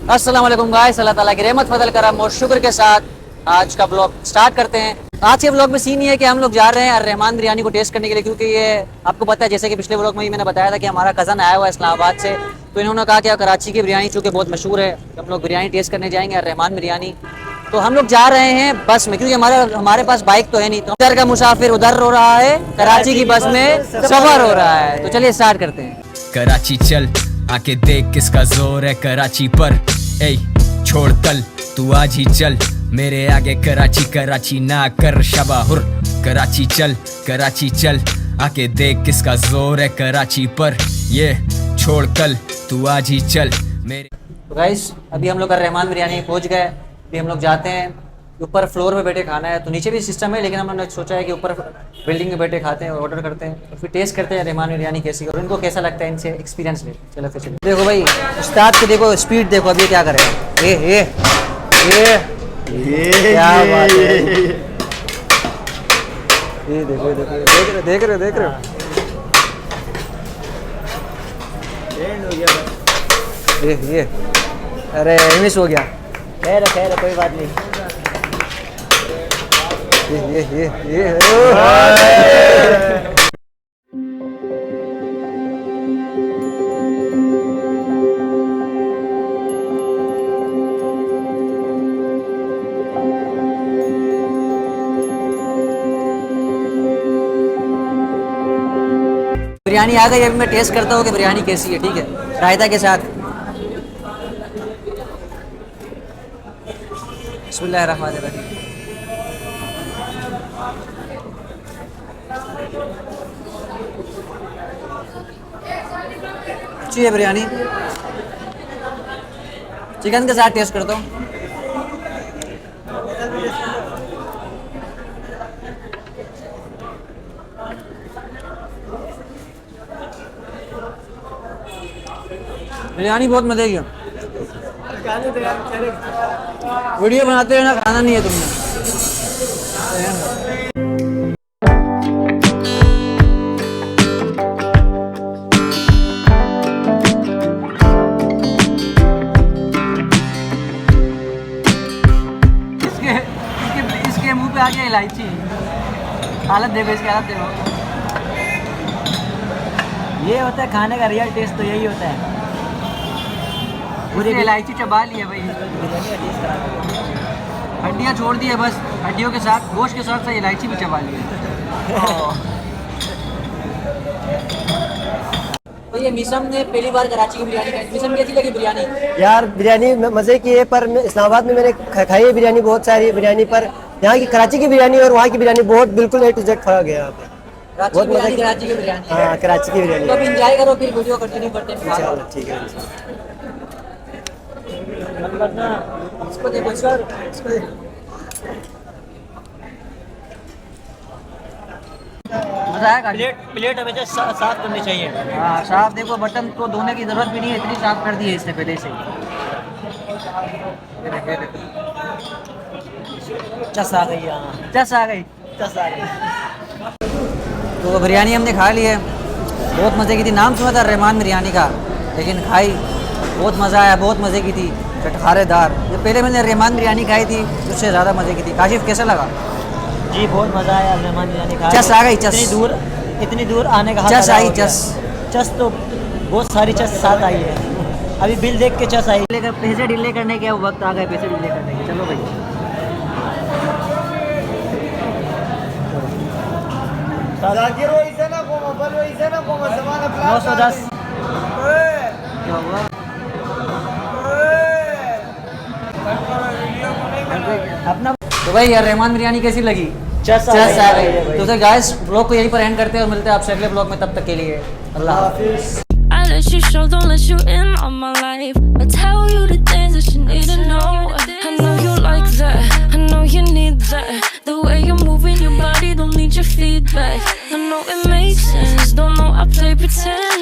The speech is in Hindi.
अस्सलाम वालेकुम गाइस, अल्लाह ताला की रहमत फजल करम और शुक्र के साथ आज का ब्लॉग स्टार्ट करते हैं। आज के ब्लॉग में सीन ये है कि हम लोग जा रहे हैं रहमान बिरयानी को टेस्ट करने के लिए, क्योंकि ये आपको पता है, जैसे कि पिछले ब्लॉग में ही मैंने बताया था कि हमारा कज़न आया हुआ है इस्लामाबाद से, तो इन्होंने कहा कि कराची की बिरयानी चूँकि बहुत मशहूर है, हम लोग बिरयानी टेस्ट करने जाएंगे रहमान बिरयानी। तो हम लोग जा रहे हैं बस में, क्योंकि हमारे पास बाइक तो है नहीं, तो इधर का मुसाफिर उधर हो रहा है, कराची की बस में सफर हो रहा है। तो चलिए स्टार्ट करते हैं। कराची चल आके देख किसका जोर है कराची पर, ए छोड़ कल तू आज ही चल मेरे आगे कराची कराची ना कर शबाहुर। कराची चल आके देख किसका जोर है कराची पर, ये छोड़ कल तू आज ही चल मेरे। तो गाइस अभी हम लोग रहमान बिरयानी पहुंच गए। अभी हम लोग जाते हैं, ऊपर फ्लोर पे बैठे खाना है, तो नीचे भी सिस्टम है, लेकिन हमने सोचा है कि ऊपर बिल्डिंग में बैठे खाते हैं और ऑर्डर करते हैं, तो फिर टेस्ट करते हैं रहमान बिरयानी कैसी और इनको कैसा लगता है, इनसे एक्सपीरियंस ले। चलो फिर चलो। देखो भाई उस्ताद को देखो, स्पीड देखो, अभी क्या करेगा। ये क्या बात है, ये देखो देख रहे हो ये अरे मिस हो गया। खैर कोई बात नहीं। ये बिरयानी आ गई। अभी मैं टेस्ट करता हूँ कि बिरयानी कैसी है। ठीक है, रायता के साथ। बिस्मिल्लाहिर्रहमानिर्रहीम। अच्छी है बिरयानी। चिकन के साथ टेस्ट करता हूँ। बिरयानी बहुत मजे की है। वीडियो बनाते हैं ना, खाना नहीं है तुमने। इसके मुंह पे आ गया इलायची। हालत देखो इसकी, हालत देखो। ये होता है खाने का रियल टेस्ट, तो यही होता है। पूरी इलायची चबा ली है भाई, हड्डियाँ छोड़ दी है बस, हड्डियों के साथ गोश्त के साथ इलायची भी चबा ली है। तो ये मिसम ने पहली बार कराची की बिरयानी खाई। मिसम कैसी लगी बिरयानी? यार बिरयानी मज़े की है, पर इस्लामाबाद में मैंने खाई है बिरयानी बहुत सारी बिरयानी, पर यहाँ की कराची की बिरयानी और वहाँ की बिरयानी बहुत बिल्कुल A to Z फर्क है यहाँ पे। बहुत मजा की कराची की बिरयानी। हाँ, कराची की बिरयानी। तो अब एंजॉय करो, फिर वीडियो कंटिन्यू करते हैं। ठीक है। इसको देखो, इसको देखो। मजा आया। प्लेट हमेशा साफ करनी चाहिए। हाँ साफ, देखो बर्तन को धोने की जरूरत भी नहीं है, इतनी साफ कर दी है इसने पहले से। चस आ गई। हाँ, चस आ गई। तो बिरयानी हमने खा ली है, बहुत मज़े की थी। नाम सुना था रहमान बिरयानी का, लेकिन खाई बहुत मज़ा आया, बहुत मज़े की थी, चटखारेदार। ये पहले मैंने रहमान बिरयानी खाई थी, उससे ज़्यादा मज़े की थी। काशिफ कैसा लगा? जी बहुत मज़ा आया रहमान बिरयानी खा। चस आ गई, चस। इतनी दूर आने का चस आई, चस तो बहुत सारी चस साथ आई है। अभी बिल देख के चस आई। पैसे डिले करने के वक्त आ गए, पैसे डिले करने के। चलो भाई, 910। क्या हुआ? अपना तो भाई यार रहमान बिरयानी कैसी लगी? चस आ गई। तो गाइस ब्लॉग को यहीं पर एंड करते हैं और मिलते हैं आपसे अगले ब्लॉग में। तब तक के लिए अल्लाह हाफिज़। I let you show, don't let you in on my life. I tell you the things that you need to know. I know you like that, I know you need that. The way you're moving your body, don't need your feedback. I know it makes sense, don't know I play pretend.